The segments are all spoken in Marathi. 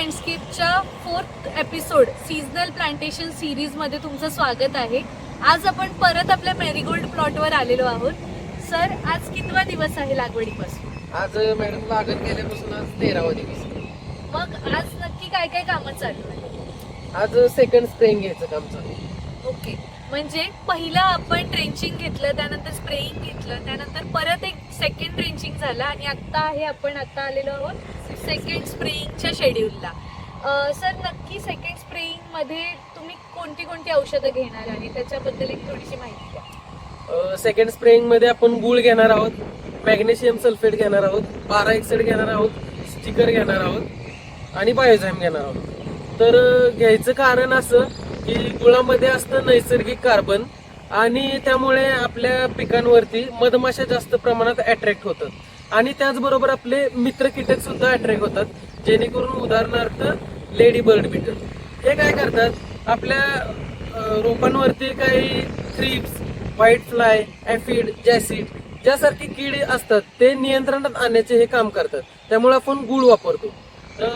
लँडस्केपच्या 4th एपिसोड सीझनल प्लांटेशन सिरीजमध्ये तुमचं स्वागत आहे। आज आपण परत आपल्या मेरीगोल्ड प्लॉटवर आलेलो आहोत। सर, आज कितवा दिवस आहे लागवडीपासून? आज मॅडम लागण केल्यापासून आज 13वा दिवस। मग आज नक्की काय काय कामं चालू आहे? आज सेकंड स्प्रेइंग घ्यायचं काम चालू आहे। ओके, म्हणजे पहिला आपण ट्रेंचिंग घेतलं, त्यानंतर स्प्रेइंग घेतलं, त्यानंतर परत एक सेकंड ट्रेंचिंग झालं आणि आपण आता आलेलो आहोत सेकंड स्प्रेइंगच्या शेड्यूलला। सर, नक्की सेकंड स्प्रेइंग मध्ये तुम्ही कोणती कोणती औषधं घेणार आहे त्याच्याबद्दल एक थोडीशी माहिती द्या। सेकंड स्प्रेइंग मध्ये आपण गुळ घेणार आहोत, मॅग्नेशियम सल्फेट घेणार आहोत, पारा-एक्साइड घेणार आहोत, स्टिकर घेणार आहोत आणि बायोझाइम घेणार आहोत। तर घ्यायचं कारण असं की गुळामध्ये असतं नैसर्गिक कार्बन आणि त्यामुळे आपल्या पिकांवरती मधमाशा जास्त प्रमाणात अट्रॅक्ट होतात आणि त्याचबरोबर आपले मित्र कीटक सुद्धा अट्रॅक्ट होतात, जेणेकरून उदाहरणार्थ लेडी बर्ड बीटल हे काय करतात, आपल्या रोपांवरती काही थ्रिप्स, व्हाईट फ्लाय, ऍफिड, जॅसिड ज्यासारखी कीड असतात ते नियंत्रणात आणण्याचे हे काम करतात। त्यामुळे आपण गुळ वापरतो।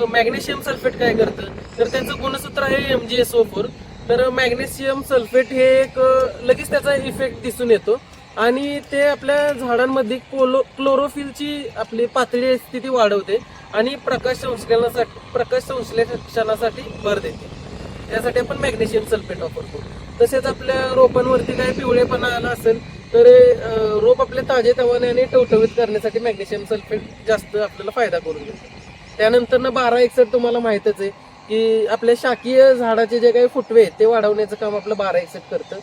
मॅग्नेशियम सल्फेट काय करतं, तर त्याचं गुणसूत्र आहे MgSO4। तर मॅग्नेशियम सल्फेट हे एक लगेच त्याचा इफेक्ट दिसून येतो आणि ते आपल्या झाडांमध्ये क्लोरोफिलची आपली पातळी स्थिती वाढवते आणि प्रकाश संश्लेषणासाठी भर देते। त्यासाठी आपण मॅग्नेशियम सल्फेट वापरतो। तसेच आपल्या रोपांवरती काही पिवळेपणा आला असेल तर रोप आपले ताजे तवाने आणि टवटवीत करण्यासाठी मॅग्नेशियम सल्फेट जास्त आपल्याला फायदा करून देतो। त्यानंतर बारा-61 तुम्हाला माहितच आहे की आपल्या शाकीय झाडाचे जे काही फुटवे आहेत ते वाढवण्याचं काम आपलं बारा-61 करतं।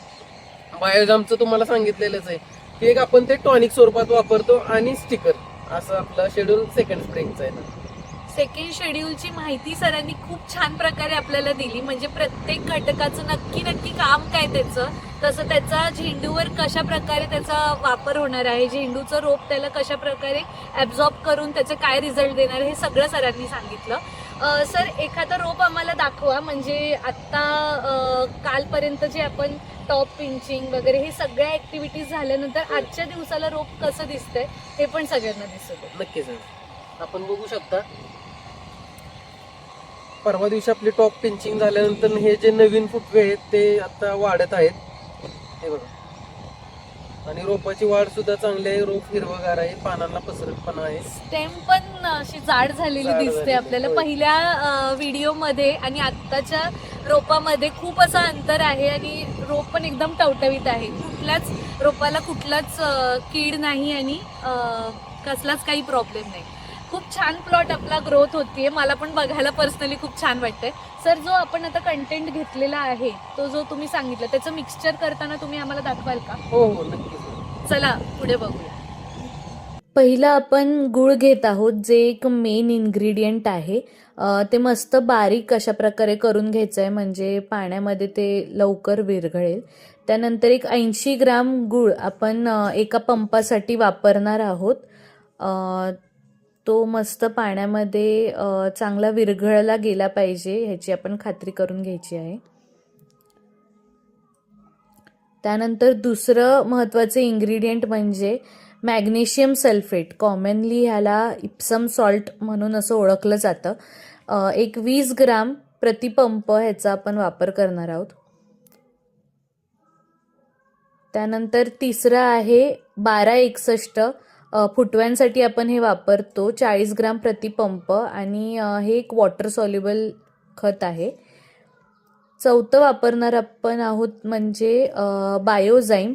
बायोझामचं तुम्हाला सांगितलेलंच आहे की एक आपण ते टॉनिक स्वरूपात वापरतो आणि स्टिकर, असं आपलं शेड्यूल सेकंड स्प्रेइंगचं आहे। सेकंड शेड्यूलची माहिती सरांनी खूप छान प्रकारे आपल्याला दिली, म्हणजे प्रत्येक घटकाचं नक्की काम काय त्याचं, तसं त्याचा झेंडूवर कशा प्रकारे त्याचा वापर होणार आहे, झेंडूचं रोप त्याला कशा प्रकारे ॲब्झॉर्ब करून त्याचे काय रिझल्ट देणार हे सगळं सरांनी सांगितलं। सर, एखादं रोप आम्हाला दाखवा, म्हणजे आत्ता कालपर्यंत जे आपण टॉप पिंचिंग वगैरे हे सगळ्या ऍक्टिव्हिटीज झाल्यानंतर आजच्या दिवसाला रोप कसं दिसतंय हे पण सगळ्यांना दिसत। नक्कीच आपण बघू शकता, परवा दिवशी आपली टॉप पिंचिंग झाल्यानंतर हे जे नवीन फुटवे आहेत ते आता वाढत आहेत, हे बघा, आणि रोपाची वाढ सुद्धा चांगली आहे, रोप हिरवगार आहे, पानांना पसरटपणा आहे, स्टेम पण अशी जाड झालेली दिसते आपल्याला। पहिल्या व्हिडिओमध्ये आणि आत्ताच्या रोपामध्ये खूप असं अंतर आहे आणि रोप पण एकदम टवटवीत आहे, कुठल्याच रोपाला कुठलाच कीड नाही आणि कसलाच काही प्रॉब्लेम नाही। खूप छान प्लॉट आपला ग्रोथ होतीये, मला पण बघायला पर्सनली खूप छान वाटतंय। सर, जो आपण आता कंटेंट घेतलेला आहे तो जो तुम्ही सांगितलं त्याचं मिक्सचर करताना तुम्ही आम्हाला दाखवाल का? हो नक्कीच। चला पुढे बघूया। पहिलं आपण गुळ घेत आहोत, जे एक मेन इन्ग्रेडियंट आहे। ते मस्त बारीक अशा प्रकारे करून घ्यायचं आहे, म्हणजे पाण्यामध्ये ते लवकर विरघळेल। त्यानंतर एक 80 ग्राम गुळ आपण एका पंपासाठी वापरणार आहोत। तो मस्त पाण्यामध्ये चांगला विरघळला गेला पाहिजे ह्याची आपण खात्री करून घ्यायची आहे। त्यानंतर दुसरं महत्त्वाचं इन्ग्रेडियंट म्हणजे मॅग्नेशियम सल्फेट, कॉमनली ह्याला इप्सम सॉल्ट म्हणून असं ओळखलं जातं। एक 20 ग्राम प्रतिपंप ह्याचा आपण वापर करणार आहोत। त्यानंतर तिसरं आहे 1261, फुटव्यांसाठी आपण हे वापरतो, 40 ग्राम प्रतिपंप, आणि हे एक वॉटर सॉल्युबल खत आहे। चौथं वापरणार आपण आहोत म्हणजे बायोझाइम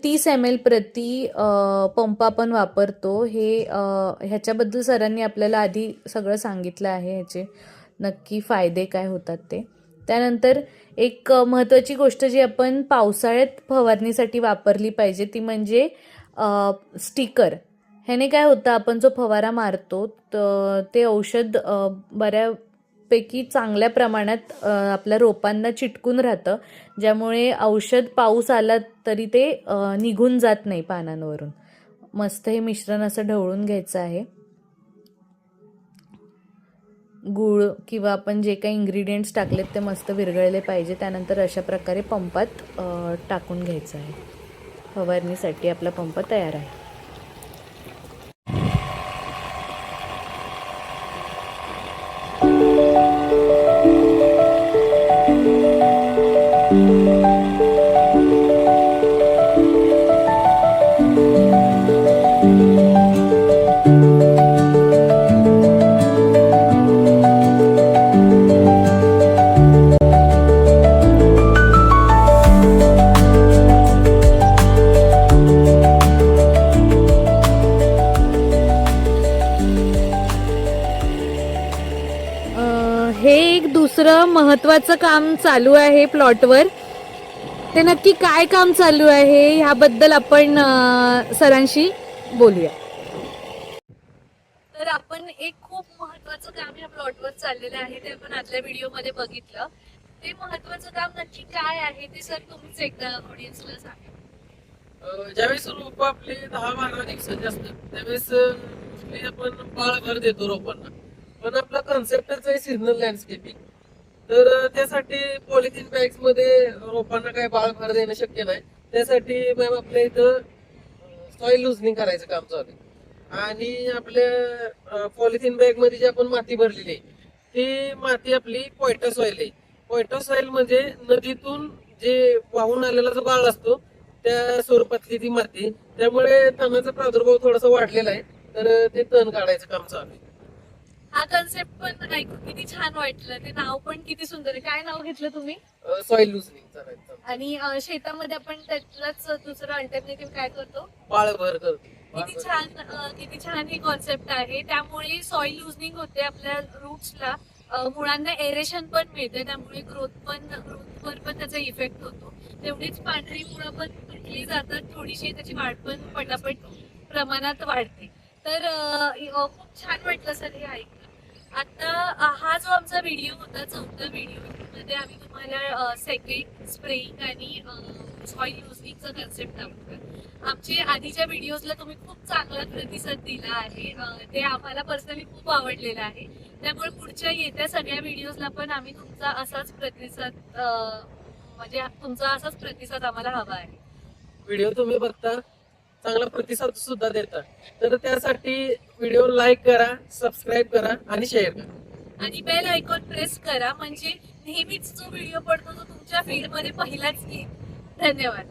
30 ml प्रति पंप आपण वापरतो। ह्याच्याबद्दल सरांनी आपल्याला आधी सगळं सांगितलं आहे, ह्याचे नक्की फायदे काय होतात ते। त्यानंतर एक महत्त्वाची गोष्ट जी आपण पावसाळ्यात फवारणीसाठी वापरली पाहिजे ती म्हणजे स्टिकर। ह्याने काय होतं, आपण जो फवारा मारतो ते औषध बऱ्यापैकी चांगल्या प्रमाणात आपल्या रोपांना चिटकून राहतं, ज्यामुळे औषध पाऊस आला तरी ते निघून जात नाही पानांवरून। मस्त हे मिश्रण असं ढवळून घ्यायचं आहे। गूळ किंवा आपण जे काही इन्ग्रेडियंट्स टाकलेत ते मस्त विरघळले पाहिजे। त्यानंतर अशा प्रकारे पंपात टाकून घ्यायचं आहे। फवारणीसाठी आपला पंप तयार आहे। महत्वाचं काम चालू आहे प्लॉटवर. ते नक्की काय काम चालू आहे ह्याबद्दल आपण सरांशी बोलूया. तर आपण एक खूप महत्वाचं काम या प्लॉटवर चाललेलं आहे ते आपण आजच्या व्हिडिओमध्ये बघितलं. ते महत्वाचं काम नक्की काय आहे ते सर तुम्हीच एकदा ऑडियन्सला सांगा. ज्यावेळेस रोप आपले 10-12 दिवसाचे असतात त्यावेळेस आपण पाळभर देतो रोपांना. पण आपला कन्सेप्टच आहे सिजनल लँडस्केपिंग. तर त्यासाठी पॉलिथिन बॅग्स मध्ये रोपांना काय बाळभर देणं शक्य नाही. त्यासाठी मॅम आपल्या इथं सॉइल लुजनिंग करायचं काम चालू आहे. आणि आपल्या पॉलिथिन बॅग मध्ये जी आपण माती भरलेली आहे ती माती आपली पोयटा सॉइल आहे. पोयटा सॉइल म्हणजे नदीतून जे वाहून आलेला जो गाळ असतो त्या स्वरूपातली ती माती. त्यामुळे तणाचा प्रादुर्भाव थोडासा वाढलेला आहे. तर ते तण काढायचं काम चालू आहे. हा कन्सेप्ट पण ऐकून किती छान वाटलं. ते नाव पण किती सुंदर आहे. काय नाव घेतलं तुम्ही? सॉइल लुजनिंग करायचं. आणि शेतामध्ये आपण त्यातलाच दुसरं अल्टरनेटिव्ह काय करतो? पाळभर करतो. किती छान ही कॉन्सेप्ट आहे. त्यामुळे सॉइल लुजनिंग होते आपल्या रूट्सला, मुळांना एरेशन पण मिळते. त्यामुळे ग्रोथवर पण त्याचा इफेक्ट होतो. तेवढीच पांढरी मुळं पण तुटली जातात. थोडीशी त्याची वाढ पण पटापट प्रमाणात वाढते. तर खूप छान वाटलं सर हे ऐकून. आता हा जो आमचा व्हिडिओ होता 4था व्हिडिओ मध्ये आम्ही तुम्हाला सेकंड स्प्रेइंग आणि सॉइल युजनिंगचा कन्सेप्ट दाखवला. आमचे आधीच्या व्हिडिओजला तुम्ही खूप चांगला प्रतिसाद दिला आहे. ते आम्हाला पर्सनली खूप आवडलेलं आहे. त्यामुळे पुढच्या येत्या सगळ्या व्हिडिओजला पण आम्ही तुमचा असाच प्रतिसाद आम्हाला हवा आहे. व्हिडिओ तुम्ही बघता चांगला प्रतिसाद सुद्धा देता. तर त्यासाठी व्हिडिओ लाईक करा, सबस्क्राईब करा आणि शेअर करा. आणि बेल आयकॉन प्रेस करा म्हणजे नेहमीच जो व्हिडिओ पडतो तो तुमच्या फीडमध्ये पहिलाच येईल. धन्यवाद.